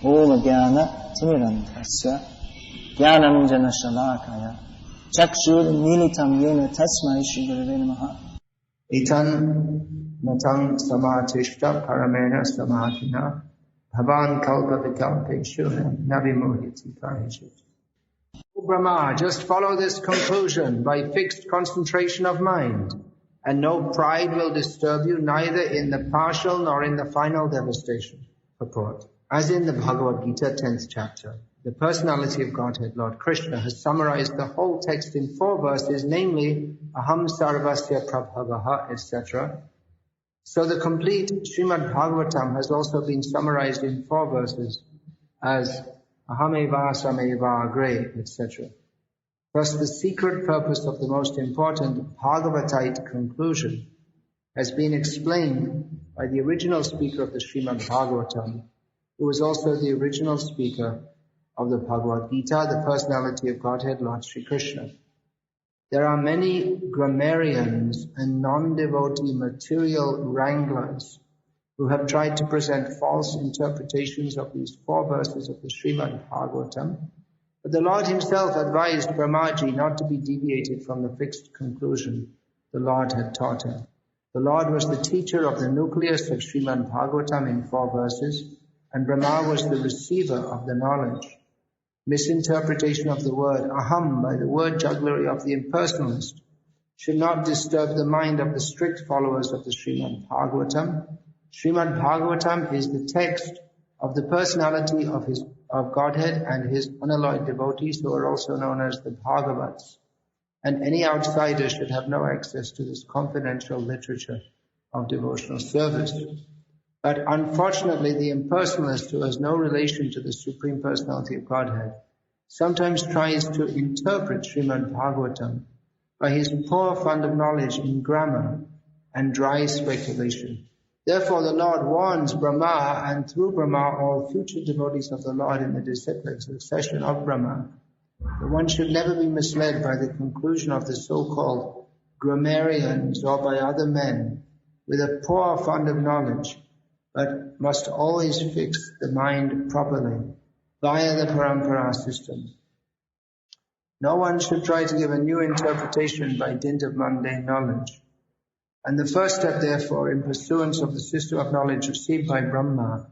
Om Jnana Timirandhasya Jnananjana Shalakaya Chakshur Militam Yena Tasmai Shri Gurave Namaha. Etan Natang Samatishta Paramena Samatina Bhavan Kalpa Vikalpeshu Navimuhiti Kahishit. Brahma, just follow this conclusion by fixed concentration of mind, and no pride will disturb you, neither in the partial nor in the final devastation. Purport. As in the Bhagavad-gita 10th chapter, the personality of Godhead, Lord Krishna, has summarized the whole text in 4 verses, namely, Aham Sarvasya Prabhavaha, etc. So the complete Srimad Bhagavatam has also been summarized in 4 verses as Ahameva Sameva Agre, etc. Thus the secret purpose of the most important Bhagavatite conclusion has been explained by the original speaker of the Srimad Bhagavatam, who was also the original speaker of the Bhagavad-gita, the personality of Godhead, Lord Sri Krishna. There are many grammarians and non-devotee material wranglers who have tried to present false interpretations of these 4 verses of the Srimad Bhagavatam, but the Lord himself advised Brahmaji not to be deviated from the fixed conclusion the Lord had taught him. The Lord was the teacher of the nucleus of Srimad Bhagavatam in 4 verses, and Brahma was the receiver of the knowledge. Misinterpretation of the word aham by the word jugglery of the impersonalist should not disturb the mind of the strict followers of the Srimad Bhagavatam. Srimad Bhagavatam is the text of the personality of Godhead and his unalloyed devotees, who are also known as the Bhagavats. And any outsider should have no access to this confidential literature of devotional service. But unfortunately, the impersonalist, who has no relation to the Supreme Personality of Godhead, sometimes tries to interpret Srimad Bhagavatam by his poor fund of knowledge in grammar and dry speculation. Therefore, the Lord warns Brahma, and through Brahma all future devotees of the Lord in the disciplic succession of Brahma, that one should never be misled by the conclusion of the so-called grammarians or by other men with a poor fund of knowledge, but must always fix the mind properly via the parampara system. No one should try to give a new interpretation by dint of mundane knowledge. And the first step, therefore, in pursuance of the system of knowledge received by Brahma,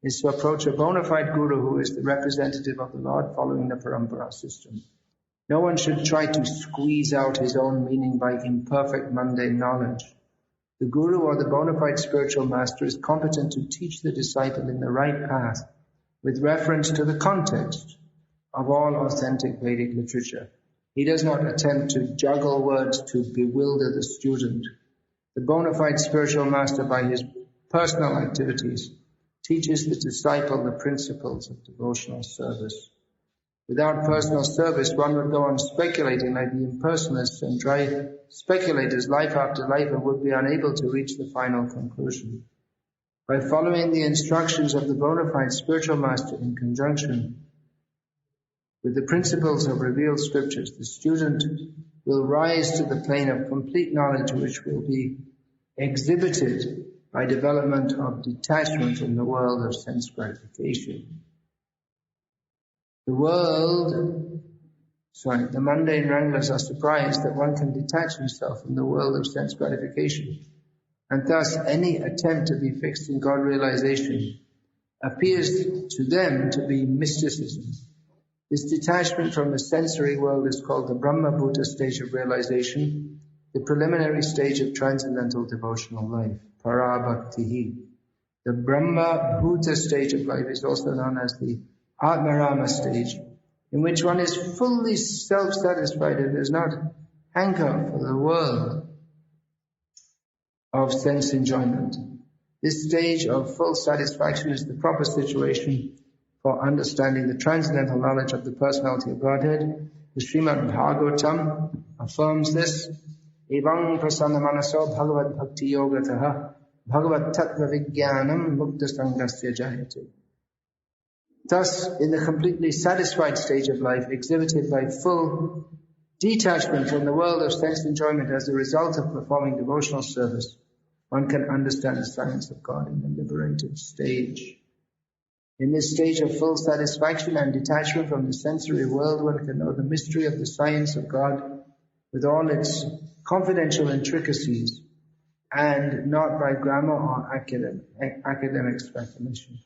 is to approach a bona fide guru who is the representative of the Lord following the parampara system. No one should try to squeeze out his own meaning by imperfect mundane knowledge. The guru or the bona fide spiritual master is competent to teach the disciple in the right path with reference to the context of all authentic Vedic literature. He does not attempt to juggle words to bewilder the student. The bona fide spiritual master, by his personal activities, teaches the disciple the principles of devotional service. Without personal service, one would go on speculating like the impersonalists and dry speculators life after life and would be unable to reach the final conclusion. By following the instructions of the bona fide spiritual master in conjunction with the principles of revealed scriptures, the student will rise to the plane of complete knowledge, which will be exhibited by development of detachment from the world of sense gratification. The mundane wranglers are surprised that one can detach himself from the world of sense gratification, and thus any attempt to be fixed in God realization appears to them to be mysticism. This detachment from the sensory world is called the Brahma Bhuta stage of realization, the preliminary stage of transcendental devotional life, Para Bhakti. The Brahma Bhuta stage of life is also known as the Atmarama stage, in which one is fully self-satisfied and does not hanker for the world of sense enjoyment. This stage of full satisfaction is the proper situation for understanding the transcendental knowledge of the personality of Godhead. The Srimad Bhagavatam affirms this. Evang prasanna manaso bhagavad bhakti yogataha bhagavad tattva vijnanam mukta sangasya jayate. Thus, in the completely satisfied stage of life, exhibited by full detachment from the world of sense enjoyment as a result of performing devotional service, one can understand the science of God in the liberated stage. In this stage of full satisfaction and detachment from the sensory world, one can know the mystery of the science of God with all its confidential intricacies, and not by grammar or academic speculation.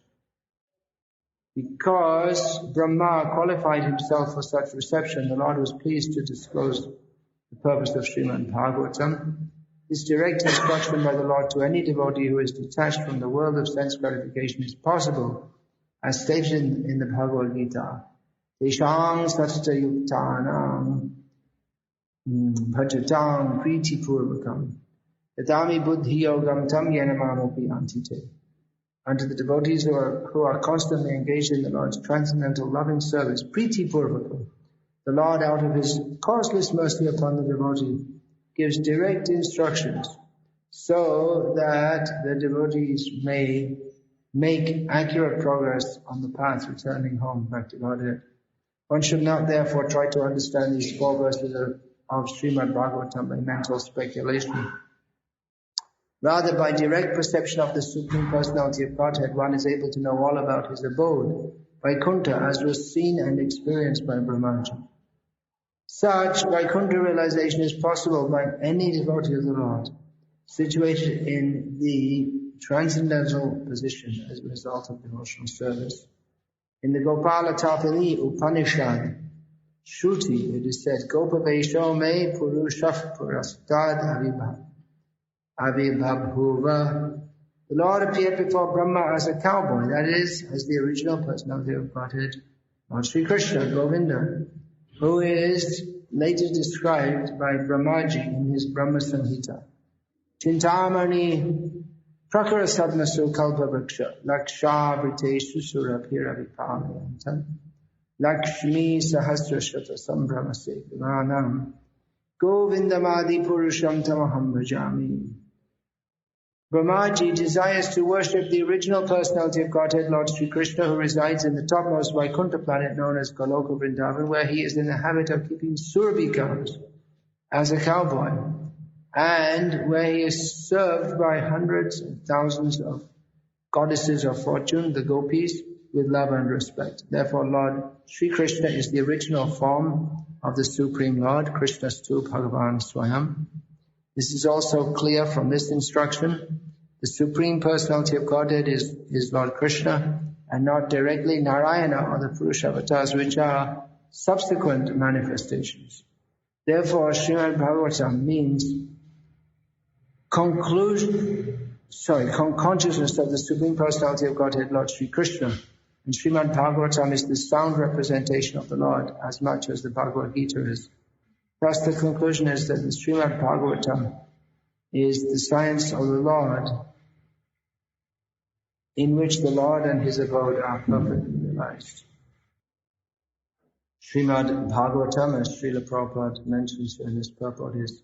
Because Brahma qualified himself for such reception, the Lord was pleased to disclose the purpose of Srimad Bhagavatam. This direct instruction by the Lord to any devotee who is detached from the world of sense gratification is possible, as stated in the Bhagavad-gita. Teshang satayuktanam bhajatam priti purvakam yadami buddhi yogam tam yanamamopi antite. Unto the devotees who are constantly engaged in the Lord's transcendental loving service, priti purvakam, the Lord, out of his causeless mercy upon the devotee, gives direct instructions so that the devotees may make accurate progress on the path returning home back to Godhead. One should not therefore try to understand these 4 verses of Srimad Bhagavatam by mental speculation. Rather, by direct perception of the Supreme Personality of Godhead, one is able to know all about his abode, Vaikuntha, as was seen and experienced by Brahmaji. Such Vaikuntha realization is possible by any devotee of the Lord, situated in the transcendental position as a result of devotional service. In the Gopala Tapani Upanishad, Shruti, it is said, Gopavesho me purushaf purastad avibhabhuva. The Lord appeared before Brahma as a cowboy, that is, as the original personality of Godhead, Lord Sri Krishna, Govinda, who is later described by Brahmaji in his Brahma Samhita. Chintamani prakara sadmasu kalpa vriksha laksha vriteshu surabhira vipamayantam lakshmi sahasra shata sambramase vimanam govindamadi purusham tamaham bhajami. Brahmaji desires to worship the original personality of Godhead, Lord Sri Krishna, who resides in the topmost Vaikuntha planet known as Goloka Vrindavan, where he is in the habit of keeping surabhi cows as a cowboy, and where he is served by hundreds and thousands of goddesses of fortune, the gopis, with love and respect. Therefore, Lord Sri Krishna is the original form of the Supreme Lord, Krishnastu Bhagavan Swayam. This is also clear from this instruction. The Supreme Personality of Godhead is Lord Krishna, and not directly Narayana or the Purusha avatars, which are subsequent manifestations. Therefore, Srimad Bhagavatam means consciousness of the Supreme Personality of Godhead, Lord Sri Krishna. And Srimad Bhagavatam is the sound representation of the Lord as much as the Bhagavad-gita is. Thus, the conclusion is that the Srimad Bhagavatam is the science of the Lord, in which the Lord and his abode are perfectly realized. Srimad Bhagavatam, as Srila Prabhupada mentions in his purport, is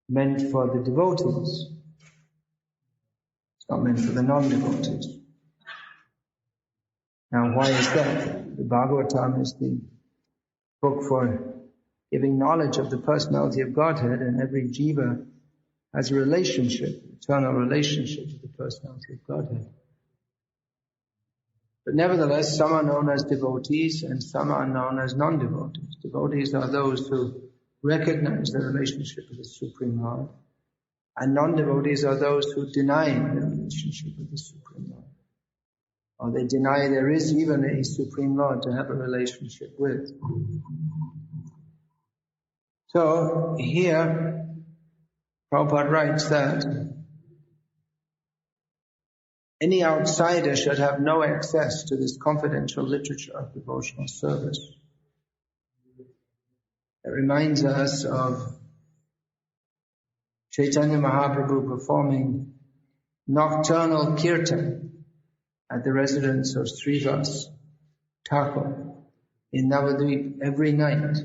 meant for the devotees. It's not meant for the non-devotees. Now, why is that? The Bhagavatam is the book for giving knowledge of the personality of Godhead, and every jiva has a relationship, eternal relationship with the personality of Godhead. But nevertheless, some are known as devotees and some are known as non-devotees. Devotees are those who recognize the relationship with the Supreme Lord, and non-devotees are those who deny the relationship with the Supreme Lord, or they deny there is even a Supreme Lord to have a relationship with. So here, Prabhupada writes that any outsider should have no access to this confidential literature of devotional service. It reminds us of Chaitanya Mahaprabhu performing nocturnal kirtan at the residence of Srivas Thakur in Navadvip every night.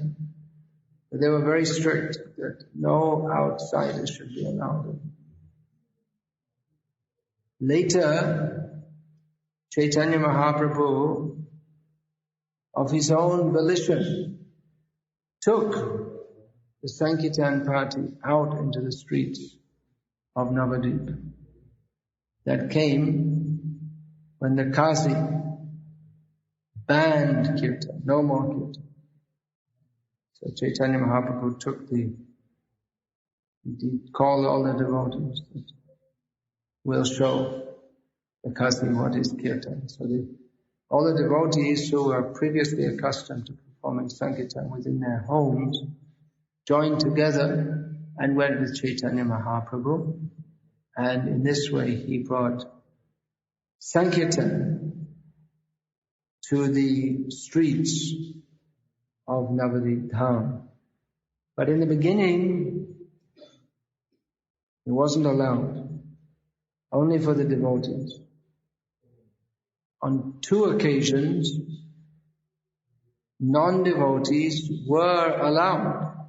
But they were very strict that no outsiders should be allowed. Later, Chaitanya Mahaprabhu, of his own volition, took the Sankirtan party out into the streets of Navadvip. That came when the Qazi banned kirtan, no more kirtan. So Chaitanya Mahaprabhu he called all the devotees that will show Vikasa what is kirtan. So all the devotees who were previously accustomed to performing Sankirtan within their homes joined together and went with Chaitanya Mahaprabhu. And in this way he brought Sankirtan to the streets of Navadvip Dham. But in the beginning, it wasn't allowed, only for the devotees. On 2 occasions, non-devotees were allowed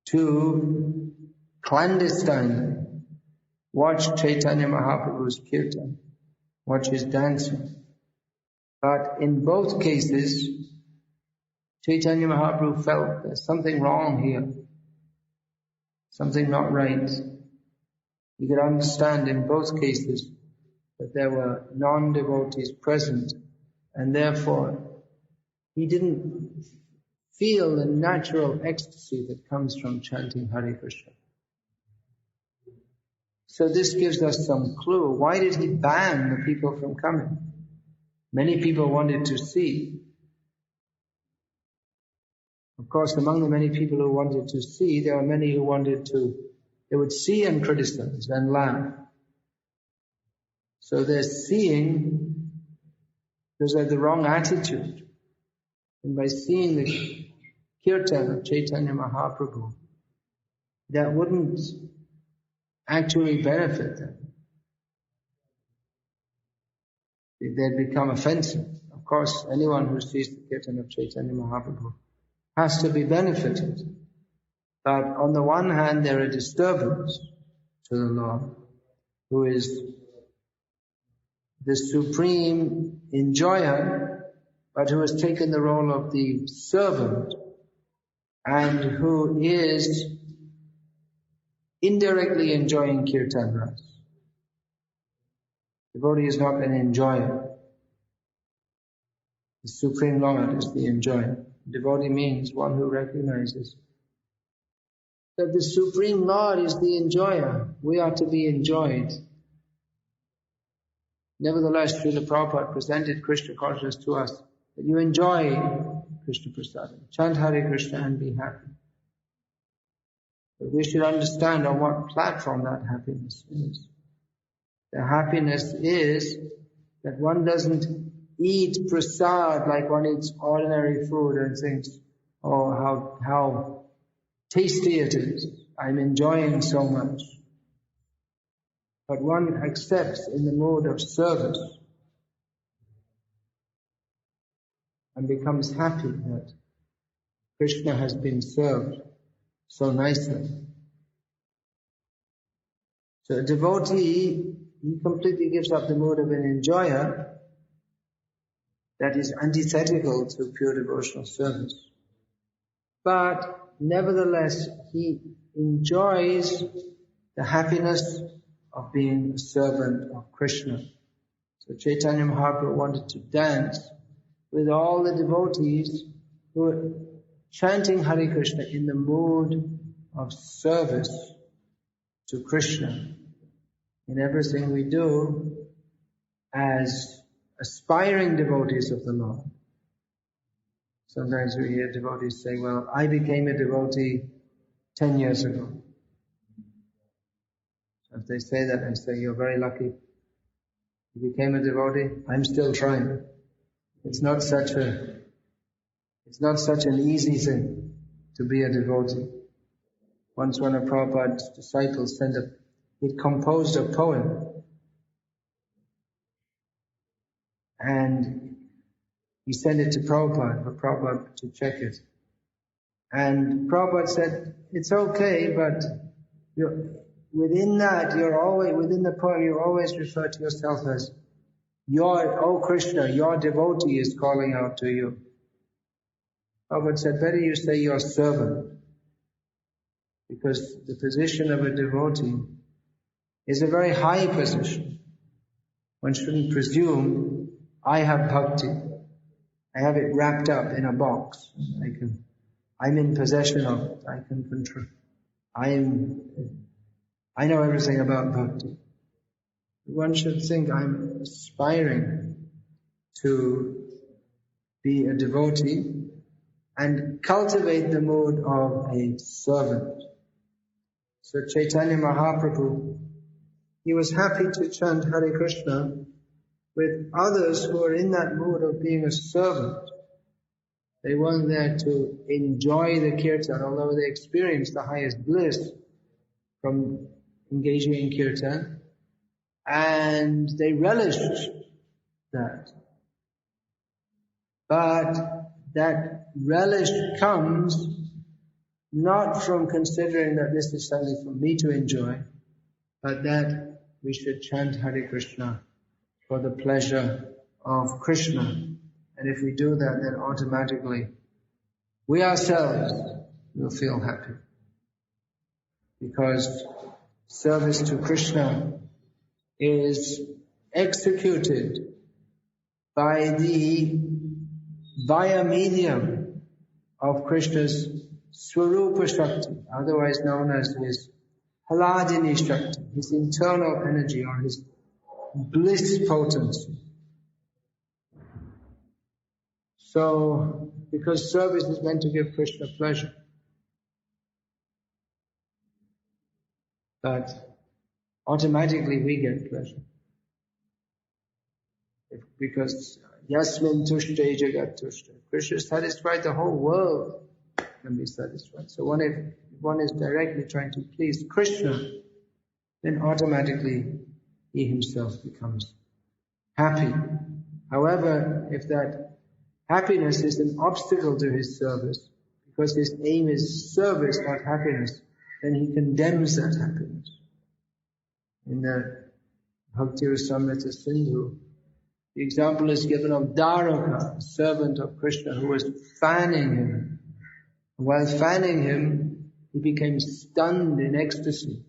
to clandestinely watch Chaitanya Mahaprabhu's kirtan, watch his dancing. But in both cases, Chaitanya Mahaprabhu felt there's something wrong here, something not right. He could understand in both cases that there were non-devotees present, and therefore he didn't feel the natural ecstasy that comes from chanting Hare Krishna. So this gives us some clue. Why did he ban the people from coming? Many people wanted to see. Of course, among the many people who wanted to see, there were many who they would see and criticize and laugh. So they're seeing because they have the wrong attitude. And by seeing the kirtan of Chaitanya Mahaprabhu, that wouldn't actually benefit them. They'd become offensive. Of course, anyone who sees the kirtan of Chaitanya Mahaprabhu has to be benefited. But on the one hand, they're a disturbance to the Lord, who is the supreme enjoyer, but who has taken the role of the servant and who is indirectly enjoying kirtan ras. Devotee is not an enjoyer. The Supreme Lord is the enjoyer. Devotee means one who recognizes that the Supreme Lord is the enjoyer. We are to be enjoyed. Nevertheless, Srila Prabhupada presented Krishna consciousness to us, that you enjoy Krishna Prasadam. Chant Hare Krishna and be happy. But we should understand on what platform that happiness is. The happiness is that one doesn't eat prasad like one eats ordinary food and thinks, oh, how tasty it is. I'm enjoying so much. But one accepts in the mode of service and becomes happy that Krishna has been served so nicely. So a devotee, he completely gives up the mode of an enjoyer that is antithetical to pure devotional service. But nevertheless, he enjoys the happiness of being a servant of Krishna. So Chaitanya Mahaprabhu wanted to dance with all the devotees who were chanting Hare Krishna in the mood of service to Krishna. In everything we do as aspiring devotees of the Lord. Sometimes we hear devotees say, well, I became a devotee 10 years ago. So if they say that, I say, you're very lucky. You became a devotee, I'm still trying. It's not such an easy thing to be a devotee. Once one of Prabhupada's disciples he'd composed a poem and he sent it to Prabhupada for Prabhupada to check it. And Prabhupada said, it's okay, but within the poem, you always refer to yourself as, oh Krishna, your devotee is calling out to you. Prabhupada said, better you say your servant. Because the position of a devotee is a very high position. One shouldn't presume I have bhakti. I have it wrapped up in a box. I'm in possession of it. I can control. I know everything about bhakti. One should think I'm aspiring to be a devotee and cultivate the mood of a servant. So Chaitanya Mahaprabhu, he was happy to chant Hare Krishna with others who are in that mood of being a servant. They weren't there to enjoy the kirtan, although they experienced the highest bliss from engaging in kirtan, and they relished that. But that relish comes not from considering that this is something for me to enjoy, but that we should chant Hare Krishna for the pleasure of Krishna. And if we do that, then automatically we ourselves will feel happy. Because service to Krishna is executed by via medium of Krishna's Swarupa Shakti, otherwise known as his Haladini Shakti, his internal energy or his bliss potency. So, because service is meant to give Krishna pleasure. But automatically we get pleasure. Because Yasmin Tushte Jagat Tushte. Krishna is satisfied, the whole world can be satisfied. So if one is directly trying to please Krishna, then automatically he himself becomes happy. However, if that happiness is an obstacle to his service, because his aim is service, not happiness, then he condemns that happiness. In the Bhakti Rasamrita Sindhu, the example is given of Dharaka, a servant of Krishna who was fanning him. While fanning him, he became stunned in ecstasy,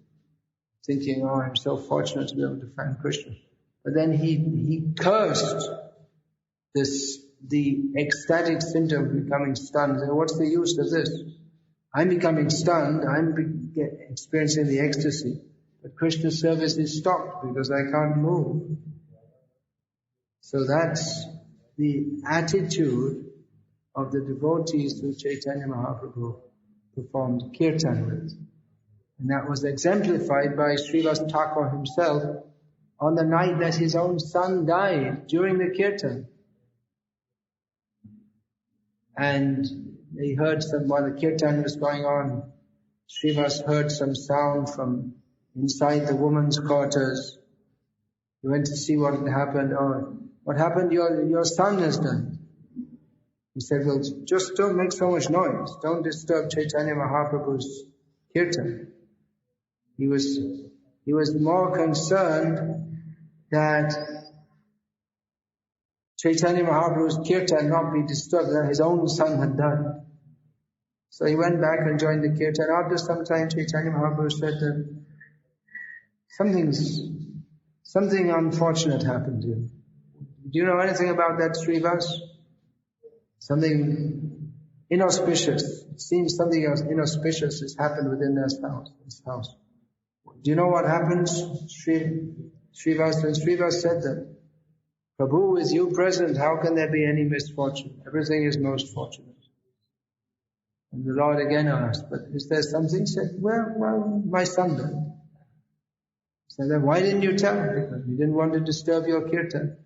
thinking, oh, I'm so fortunate to be able to fan Krishna. But then he cursed the ecstatic symptom of becoming stunned. So what's the use of this? I'm becoming stunned, I'm experiencing the ecstasy, but Krishna's service is stopped because I can't move. So that's the attitude of the devotees who Chaitanya Mahaprabhu performed kirtan with. And that was exemplified by Srivas Thakur himself on the night that his own son died during the kirtan. And they heard while the kirtan was going on, Srivas heard some sound from inside the woman's quarters. He went to see what had happened. Oh, what happened? Your son has died. He said, well, just don't make so much noise. Don't disturb Chaitanya Mahaprabhu's kirtan. He was more concerned that Chaitanya Mahaprabhu's kirtan not be disturbed, that his own son had died. So he went back and joined the kirtan. After some time, Chaitanya Mahaprabhu said that something unfortunate happened to him. Do you know anything about that, Srivas? Something inauspicious. It seems something else inauspicious has happened within this house. Do you know what happens, Srivas? And Srivas said that, Prabhu, with you present, how can there be any misfortune? Everything is most fortunate. And the Lord again asked, but is there something? He said, well, my son died. He said, then why didn't you tell me? Because we didn't want to disturb your kirtan.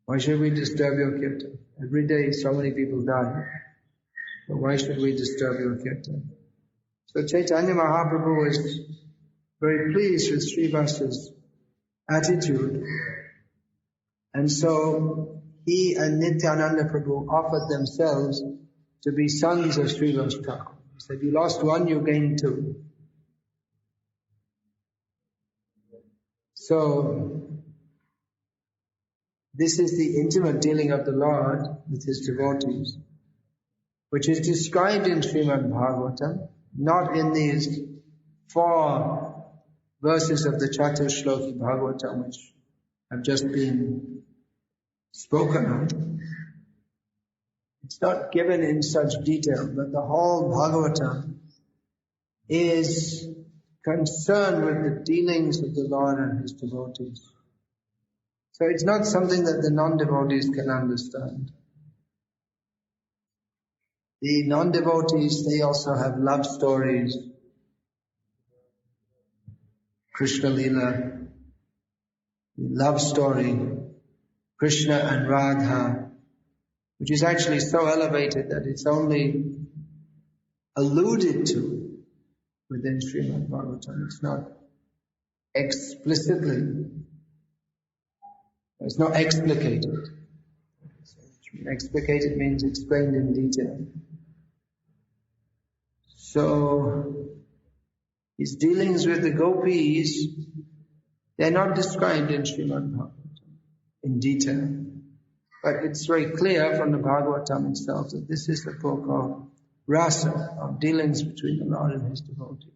Why should we disturb your kirtan? Every day so many people die. But why should we disturb your kirtan? So Chaitanya Mahaprabhu was very pleased with Srivas's attitude. And so he and Nityananda Prabhu offered themselves to be sons of Srivas Thakur. He said, you lost one, you gained two. So this is the intimate dealing of the Lord with his devotees, which is described in Srimad Bhagavatam, not in these 4 verses of the Chatur Shloki Bhagavatam, which have just been spoken of. It's not given in such detail, but the whole Bhagavatam is concerned with the dealings of the Lord and His devotees. So it's not something that the non-devotees can understand. The non-devotees, they also have love stories, Krishna Lila, the love story, Krishna and Radha, which is actually so elevated that it's only alluded to within Srimad Bhagavatam. It's not explicitly, it's not explicated. Explicated means explained in detail. So, his dealings with the gopis, they're not described in Srimad Bhagavatam in detail. But it's very clear from the Bhagavatam itself that this is a book of rasa, of dealings between the Lord and His devotees.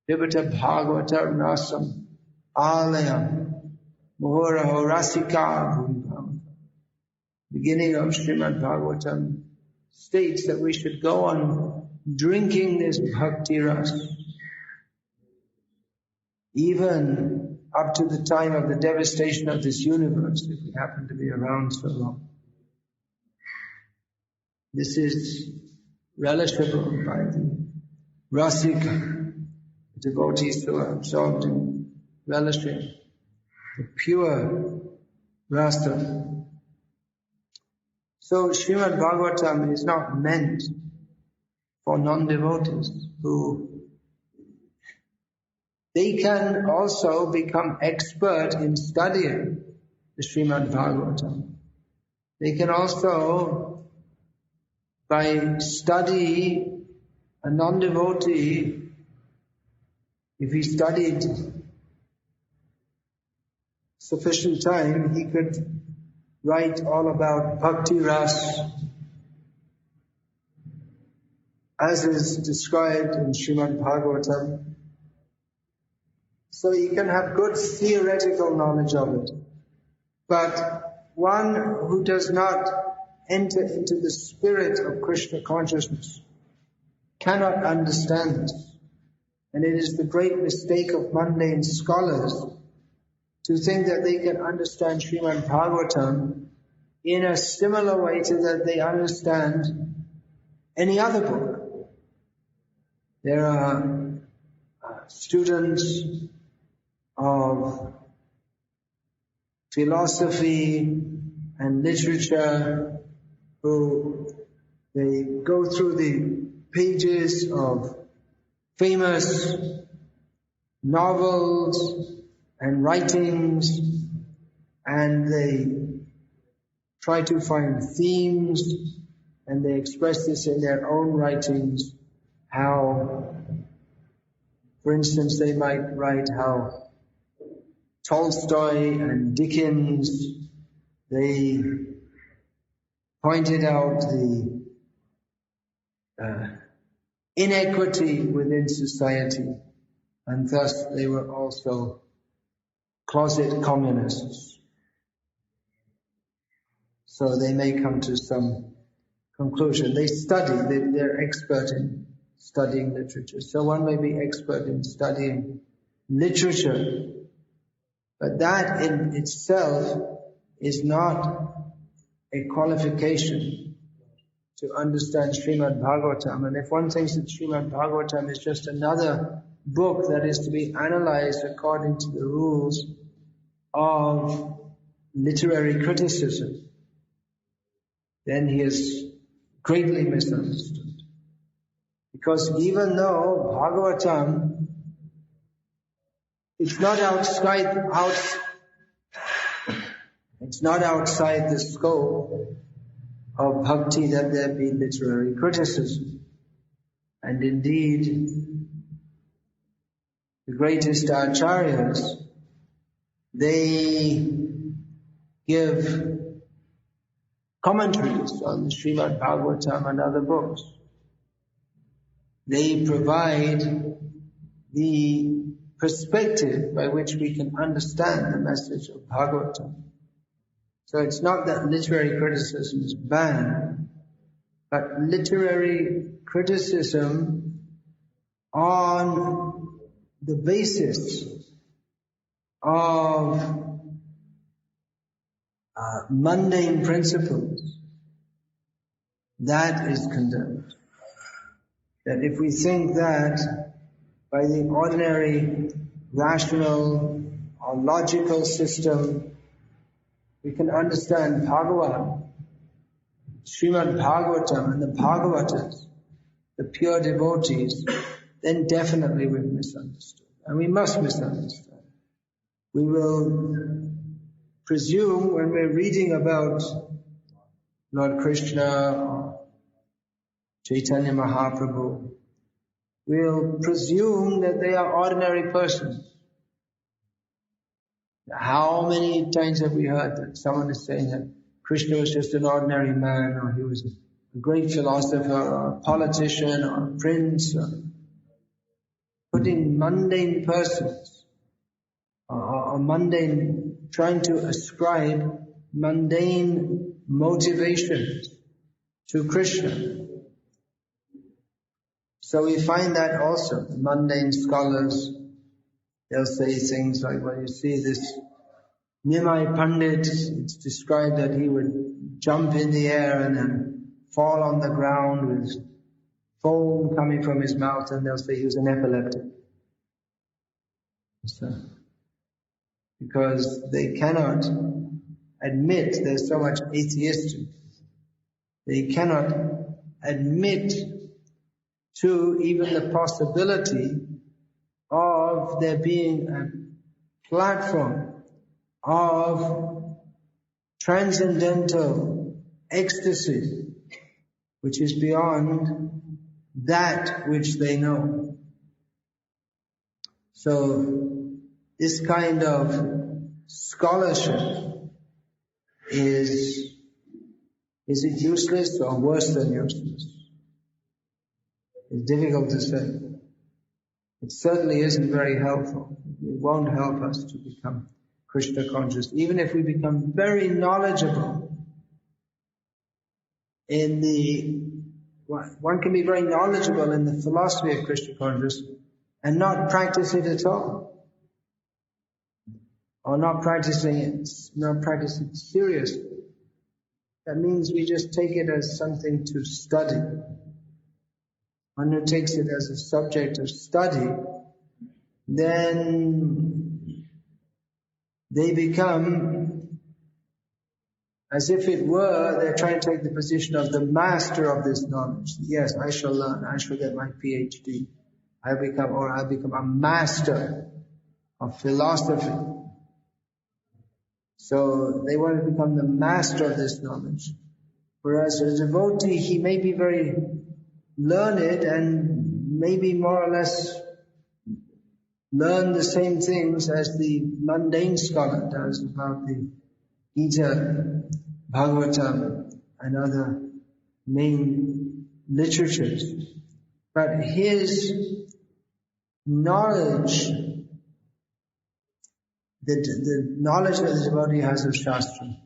Vibhata Bhagavata rasam alayam muhuraho rasika bhuvibhavata. Beginning of Srimad Bhagavatam states that we should go on drinking this bhakti ras, even up to the time of the devastation of this universe, if we happen to be around so long. This is relishable by the rasika, the devotees who are absorbed in relishing the pure rasa. So Srimad Bhagavatam is not meant for non-devotees who they can also become expert in studying the Srimad Bhagavatam. They can also, by study, a non-devotee, if he studied sufficient time, he could write all about Bhakti Ras, as is described in Srimad Bhagavatam. So you can have good theoretical knowledge of it. But one who does not enter into the spirit of Krishna consciousness cannot understand this. And it is the great mistake of mundane scholars to think that they can understand Srimad Bhagavatam in a similar way to that they understand any other book. There are students of philosophy and literature who they go through the pages of famous novels and writings, and they try to find themes, and they express this in their own writings. How, for instance, they might write how Tolstoy and Dickens, they pointed out the inequity within society, and thus they were also closet communists. So they may come to some conclusion. They study, they're expert in studying literature. So one may be expert in studying literature, but that in itself is not a qualification to understand Srimad Bhagavatam. And if one thinks that Srimad Bhagavatam is just another book that is to be analyzed according to the rules of literary criticism, then he is greatly misunderstood. Because even though Bhagavatam, it's not outside the scope of bhakti that there be literary criticism. And indeed, the greatest acharyas, they give commentaries on the Srimad Bhagavatam and other books. They provide the perspective by which we can understand the message of Bhagavatam. So it's not that literary criticism is banned, but literary criticism on the basis of mundane principles, that is condemned. That if we think that by the ordinary rational or logical system we can understand Bhagavan, Srimad Bhagavatam and the Bhagavatas, the pure devotees, then definitely we've misunderstood. And we must misunderstand. We will presume when we're reading about Lord Krishna or Chaitanya Mahaprabhu, we'll presume that they are ordinary persons. How many times have we heard that someone is saying that Krishna was just an ordinary man, or he was a great philosopher, or a politician, or a prince, or putting mundane persons, or mundane, trying to ascribe mundane motivations to Krishna. So we find that also, the mundane scholars, they'll say things like, well, you see this Nimai Pandit, it's described that he would jump in the air and then fall on the ground with foam coming from his mouth, and they'll say he was an epileptic. So, because they cannot admit, there's so much atheistic, they cannot admit to even the possibility of there being a platform of transcendental ecstasy which is beyond that which they know. So this kind of scholarship is it useless or worse than useless? It's difficult to say. It certainly isn't very helpful. It won't help us to become Krishna conscious. Even if we become very knowledgeable in one can be very knowledgeable in the philosophy of Krishna consciousness and not practice it at all. Or not practicing seriously. That means we just take it as something to study. One who takes it as a subject of study, then they become, as if it were, they're trying to take the position of the master of this knowledge. Yes, I shall learn, I shall get my PhD. I'll become a master of philosophy. So they want to become the master of this knowledge. Whereas a devotee, he may be very learned and maybe more or less learn the same things as the mundane scholar does about the Gita, Bhagavatam and other main literatures. But his knowledge, the knowledge that the devotee has of Shastra,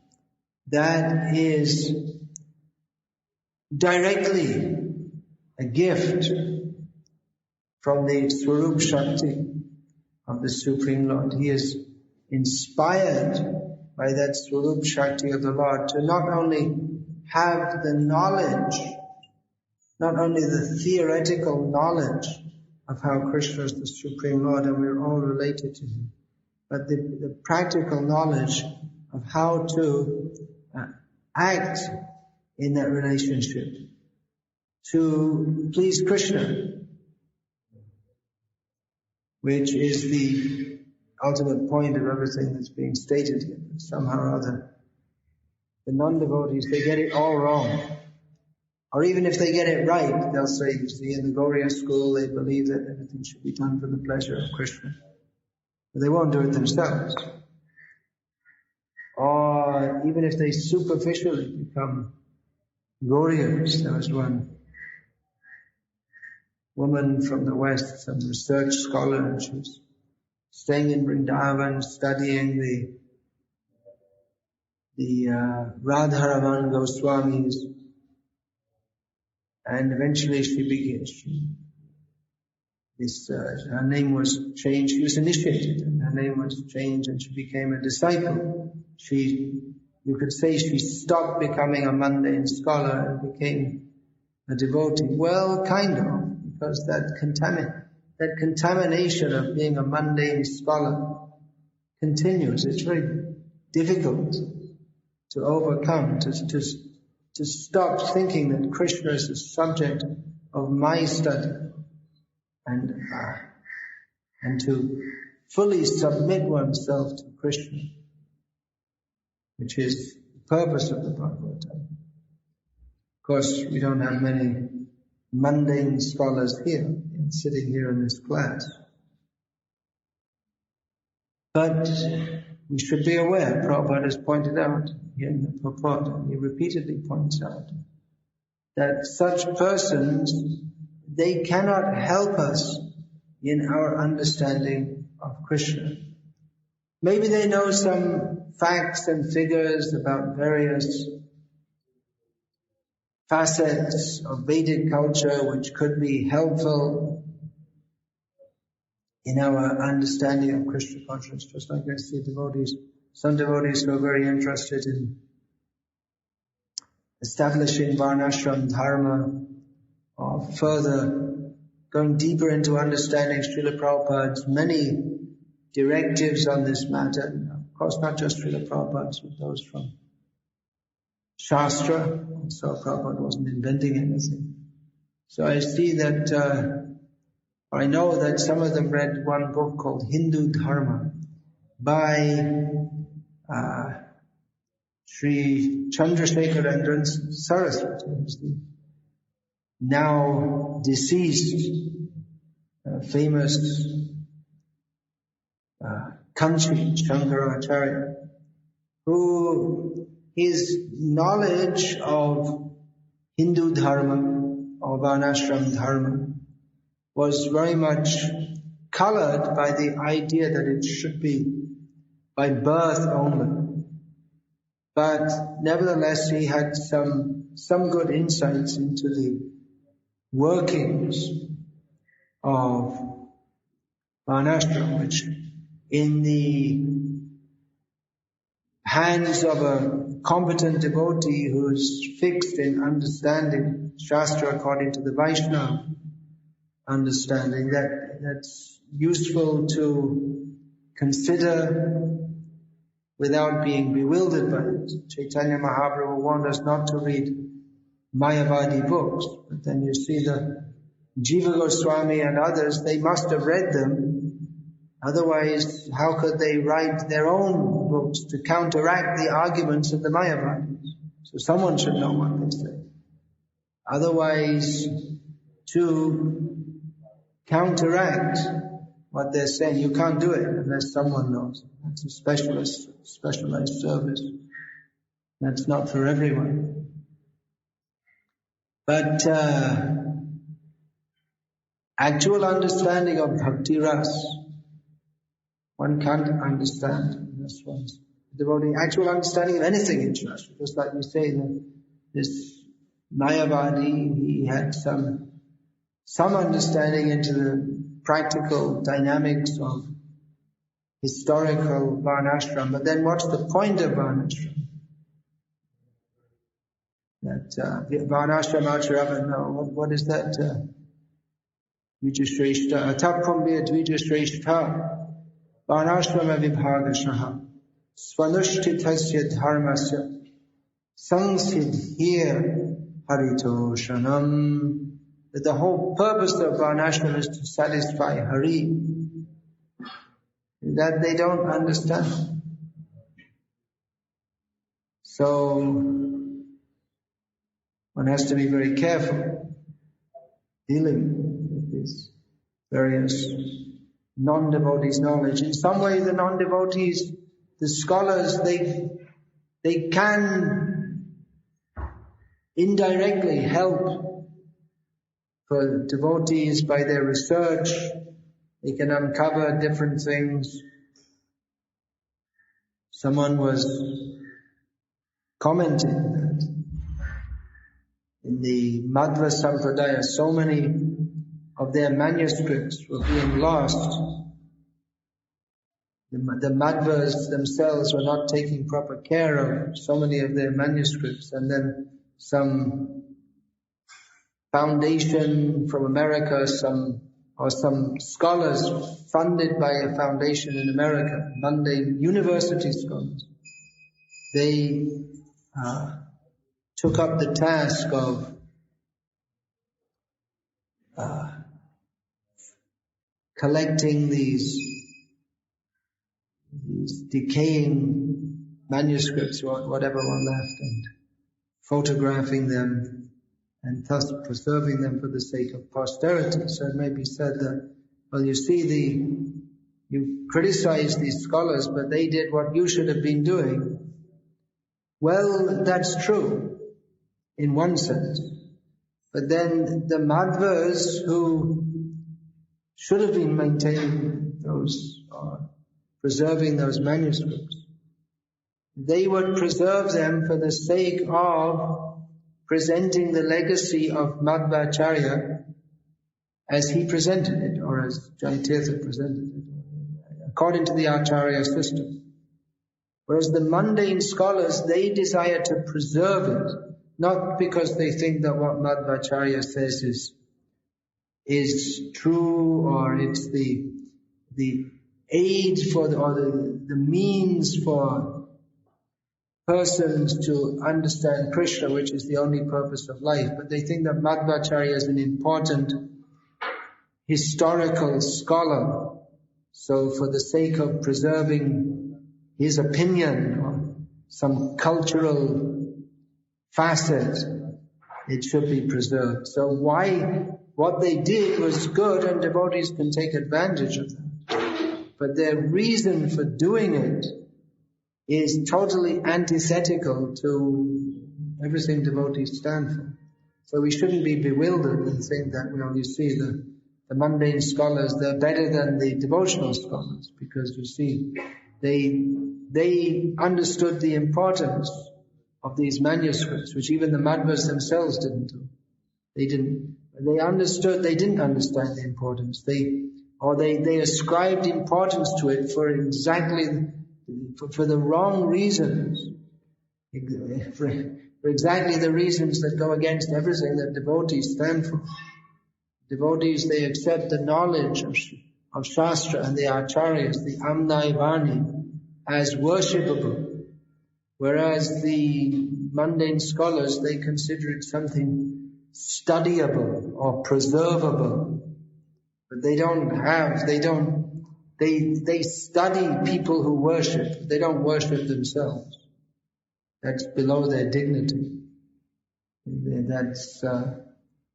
that is directly a gift from the Swarup Shakti of the Supreme Lord. He is inspired by that Swarup Shakti of the Lord to not only have the knowledge, not only the theoretical knowledge of how Krishna is the Supreme Lord and we're all related to Him, but the practical knowledge of how to act in that relationship to please Krishna, which is the ultimate point of everything that's being stated here. Somehow or other, the non-devotees, they get it all wrong. Or even if they get it right, they'll say, you see, in the Gauriya school, they believe that everything should be done for the pleasure of Krishna. But they won't do it themselves. Or even if they superficially become Gauriyas, there was one woman from the West, some research scholar, and she was staying in Vrindavan, studying the the Radharaman Goswamis, and eventually her name was changed. She was initiated, and her name was changed, and she became a disciple. You could say she stopped becoming a mundane scholar and became a devotee. Well, kind of, because that contamination of being a mundane scholar continues. It's very difficult to overcome, to stop thinking that Krishna is the subject of my study, and to fully submit oneself to Krishna, which is the purpose of the Bhagavad-gita. Of course, we don't have many mundane scholars here, sitting here in this class. But we should be aware, Prabhupada has pointed out here in the purport, and he repeatedly points out, that such persons, they cannot help us in our understanding of Krishna. Maybe they know some facts and figures about various facets of Vedic culture which could be helpful in our understanding of Krishna consciousness. Just like I see some devotees who are very interested in establishing Varnashram Dharma, or further going deeper into understanding Srila Prabhupada's many directives on this matter. Of course, not just Srila Prabhupada's, but those from Shastra. So Prabhupada wasn't inventing anything. So I see that, I know that some of them read one book called Hindu Dharma by Sri Chandrasekharendran Saraswati, who's the now deceased famous Kanchi Shankaracharya, who his knowledge of Hindu Dharma or Varnashram Dharma was very much colored by the idea that it should be by birth only. But nevertheless, he had some good insights into the workings of Varnashram, which in the hands of a competent devotee who's fixed in understanding Shastra according to the Vaishnava understanding, that's useful to consider without being bewildered by it. Chaitanya Mahaprabhu warned us not to read Mayavadi books, but then you see the Jiva Goswami and others, they must have read them. Otherwise, how could they write their own books to counteract the arguments of the Mayavadis? So someone should know what they say. Otherwise, to counteract what they're saying, you can't do it unless someone knows. That's a specialized service. That's not for everyone. But actual understanding of Bhakti Ras, one can't understand this one's devotee. Actual understanding of anything in Shastra, just like we say that this Mayavadi, he had some understanding into the practical dynamics of historical Varnashram. But then what's the point of Varnashram? That Varnashram Acharava, no, what is that? Vijashreshta, Atapumbya Dvijashreshta, Varnashrama Vibhagashaha, Svanushthitasya Dharmasya, Sangsidhir Haritoshanam. That the whole purpose of Varnashram is to satisfy Hari. That they don't understand. So, one has to be very careful dealing with these various non-devotees' knowledge. In some way, the non-devotees, the scholars, they can indirectly help for devotees by their research. They can uncover different things. Someone was commenting that in the Madhva Sampradaya, so many of their manuscripts were being lost. The Madhvas themselves were not taking proper care of so many of their manuscripts, and then some foundation from America, some scholars funded by a foundation in America, mundane university scholars, they took up the task of collecting these decaying manuscripts, or whatever were left, and photographing them and thus preserving them for the sake of posterity. So it may be said that, well, you see, you criticize these scholars, but they did what you should have been doing. Well, that's true in one sense. But then the Madhvas who should have been maintaining those, preserving those manuscripts, they would preserve them for the sake of presenting the legacy of Madhvacharya as he presented it, or as Jayatirtha presented it, according to the Acharya system. Whereas the mundane scholars, they desire to preserve it, not because they think that what Madhvacharya says is true, or it's the aid for the means for persons to understand Krishna, which is the only purpose of life. But they think that Madhvacharya is an important historical scholar. So for the sake of preserving his opinion or some cultural facet, it should be preserved. So what they did was good, and devotees can take advantage of that. But their reason for doing it is totally antithetical to everything devotees stand for. So we shouldn't be bewildered and think that, you see, the mundane scholars, they're better than the devotional scholars, because you see, they understood the importance of these manuscripts, which even the Madhvas themselves didn't do. They didn't understand the importance. They ascribed importance to it for the wrong reasons, for exactly the reasons that go against everything that devotees stand for. Devotees, they accept the knowledge of Shastra and the Acharyas, the Amnai Vani, as worshipable, whereas the mundane scholars, they consider it something studyable or preservable. But they study people who worship. They don't worship themselves. That's below their dignity.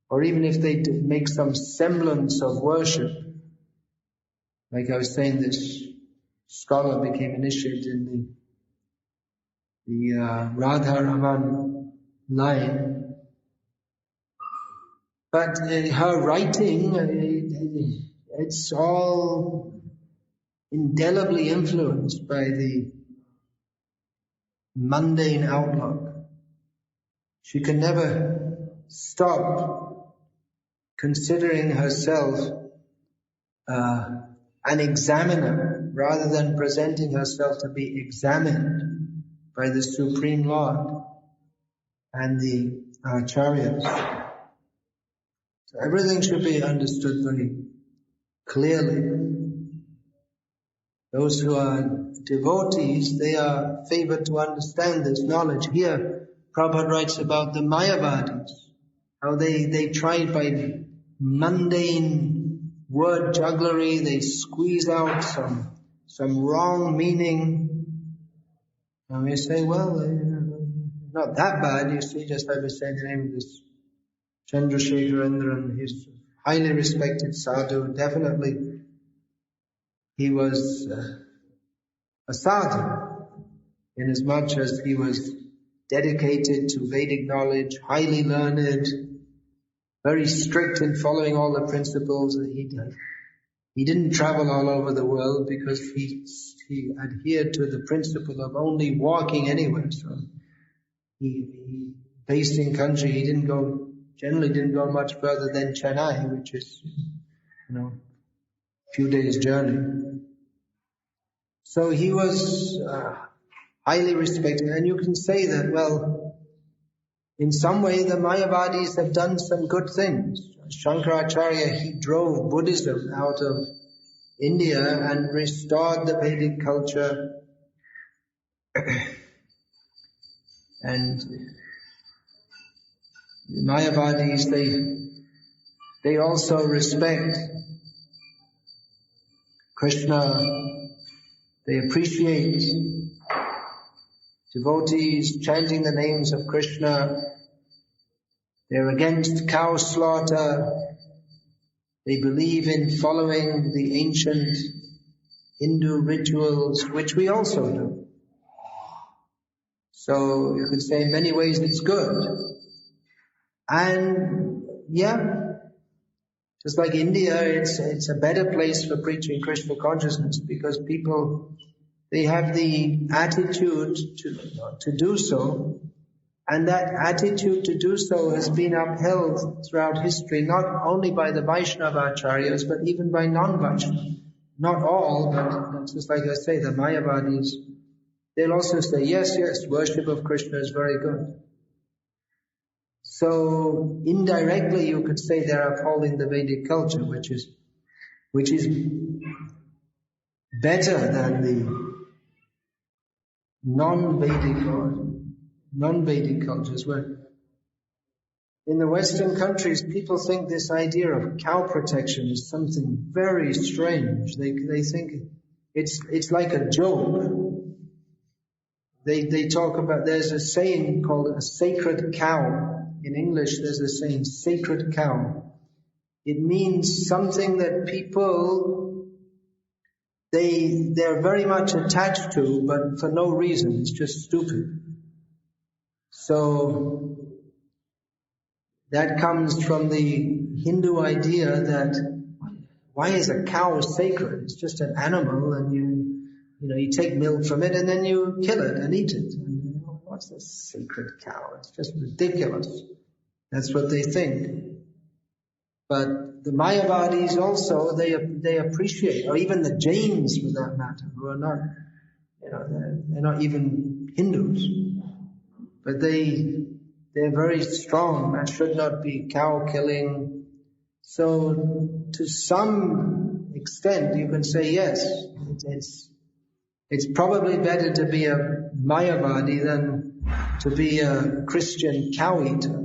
Or even if they make some semblance of worship, like I was saying, this scholar became initiated in the Radha Raman line. But her writing, it's all indelibly influenced by the mundane outlook. She can never stop considering herself an examiner, rather than presenting herself to be examined by the Supreme Lord and the Acharyas. So everything should be understood very clearly. Those who are devotees, they are favored to understand this knowledge. Here, Prabhupada writes about the Mayavadis, how they tried by mundane word jugglery, they squeeze out some wrong meaning. And we say, well, not that bad, you see, just like we say the name of this Chandrasekharendra, he's highly respected sadhu. Definitely, he was a sadhu, inasmuch as he was dedicated to Vedic knowledge, highly learned, very strict in following all the principles that he did. He didn't travel all over the world because he adhered to the principle of only walking anywhere. So he based in country, he generally didn't go much further than Chennai, which is, a few days journey. So he was highly respected, and you can say that, well, in some way the Mayavadis have done some good things. Shankaracharya, he drove Buddhism out of India and restored the Vedic culture. And the Mayavadis, they also respect Krishna. They appreciate devotees chanting the names of Krishna. They're against cow slaughter. They believe in following the ancient Hindu rituals, which we also do. So you could say in many ways it's good. And just like India, it's a better place for preaching Krishna consciousness, because people, they have the attitude to do so, and that attitude to do so has been upheld throughout history, not only by the Vaishnava acharyas, but even by non-Vaishnava. Not all, but just like I say, the Mayavadis, they'll also say, yes, worship of Krishna is very good. So indirectly you could say they're upholding the Vedic culture, which is better than the non-Vedic cultures, where in the Western countries people think this idea of cow protection is something very strange. They think it's like a joke. They talk about, there's a saying called a sacred cow. In English there's a saying, sacred cow. It means something that people, they're very much attached to, but for no reason. It's just stupid. So that comes from the Hindu idea that why is a cow sacred? It's just an animal, and you take milk from it and then you kill it and eat it. And what's a sacred cow? It's just ridiculous. That's what they think. But the Mayavadis also, they appreciate, or even the Jains for that matter, who are not, they're not even Hindus, but they're very strong. That should not be cow killing. So to some extent you can say yes, it's probably better to be a Mayavadi than to be a Christian cow eater.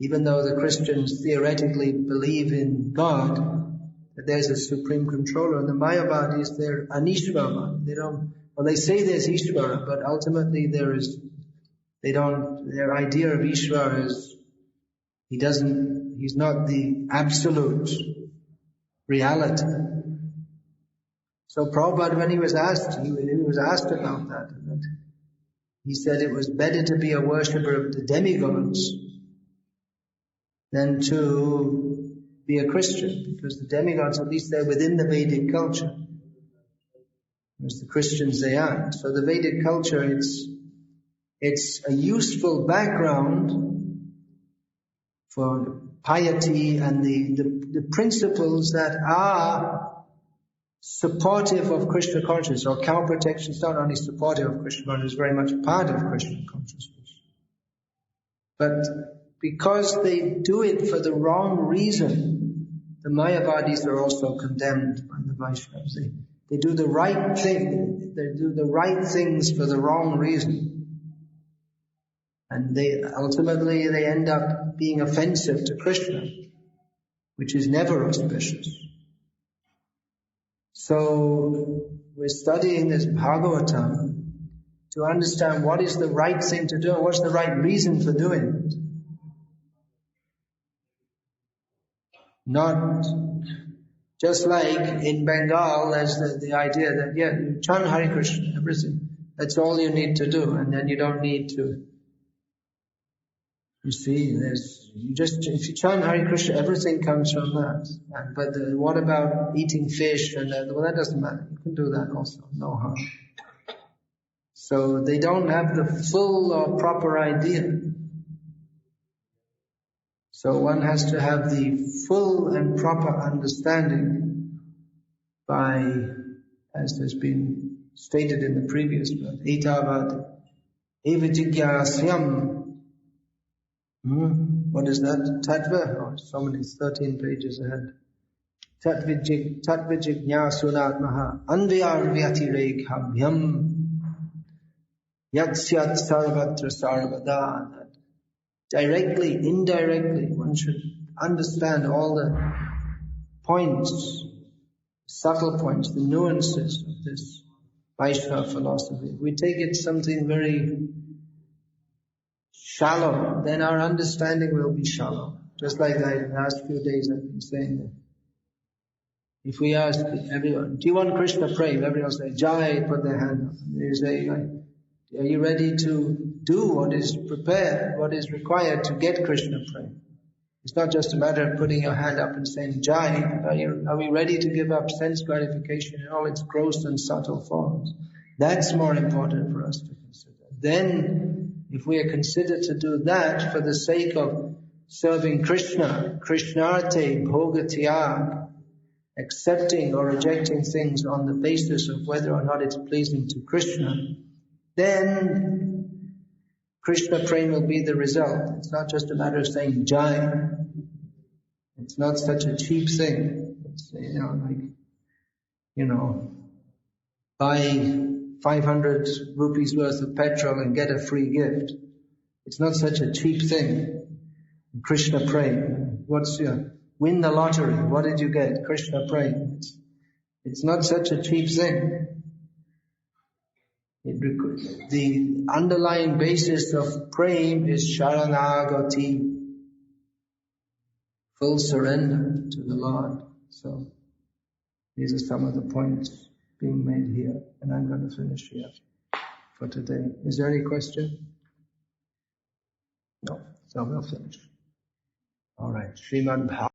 Even though the Christians theoretically believe in God, that there's a supreme controller, and the Mayavadis, they're Anishvara. They say there's Ishvara, but ultimately their idea of Ishvara is, he's not the absolute reality. So Prabhupada, when he was asked about that, he said it was better to be a worshipper of the demigods than to be a Christian, because the demigods, at least they're within the Vedic culture, whereas the Christians, they aren't. So the Vedic culture, it's a useful background for piety and the principles that are supportive of Krishna consciousness, or cow protection is not only supportive of Krishna consciousness, it's very much part of Krishna consciousness. But because they do it for the wrong reason, the Mayavadis are also condemned by the Vaishnavas. They do the right thing, they do the right things for the wrong reason. And ultimately they end up being offensive to Krishna, which is never auspicious. So we're studying this Bhagavatam to understand what is the right thing to do, what's the right reason for doing it. Not just like in Bengal, there's the idea that, you chant Hare Krishna, everything. That's all you need to do, and then you don't need to. You see, if you chant Hare Krishna, everything comes from that. But what about eating fish? Well, that doesn't matter. You can do that also. No harm. So they don't have the full or proper idea. So one has to have the full and proper understanding by, as has been stated in the previous verse, Etavad Evijigyasyam. What is that? Tattva? Oh, so many, 13 pages ahead. Tattvijignyasunatmaha anvyarvyatirekhabhyam yatsyat sarvatra sarvada. Directly, indirectly, one should understand all the points, subtle points, the nuances of this Vaishnava philosophy. If we take it something very shallow, then our understanding will be shallow. Just like the last few days I've been saying that. If we ask everyone, do you want Krishna praying? Everyone will say, Jai, put their hand up. And they say, are you ready to do what is prepared, what is required to get Krishna praying? It's not just a matter of putting your hand up and saying, Jai. Are we ready to give up sense gratification in all its gross and subtle forms? That's more important for us to consider. Then, if we are considered to do that for the sake of serving Krishna, Krishnarte Bhogatya, accepting or rejecting things on the basis of whether or not it's pleasing to Krishna, then Krishna prema will be the result. It's not just a matter of saying Jai. It's not such a cheap thing. It's, buy 500 rupees worth of petrol and get a free gift. It's not such a cheap thing. Krishna prema. Win the lottery. What did you get? Krishna prema. It's not such a cheap thing. The underlying basis of prema is sharanagati, full surrender to the Lord. So these are some of the points being made here, and I'm going to finish here for today. Is there any question? No. So we'll finish. All right. Srimad Bhagavad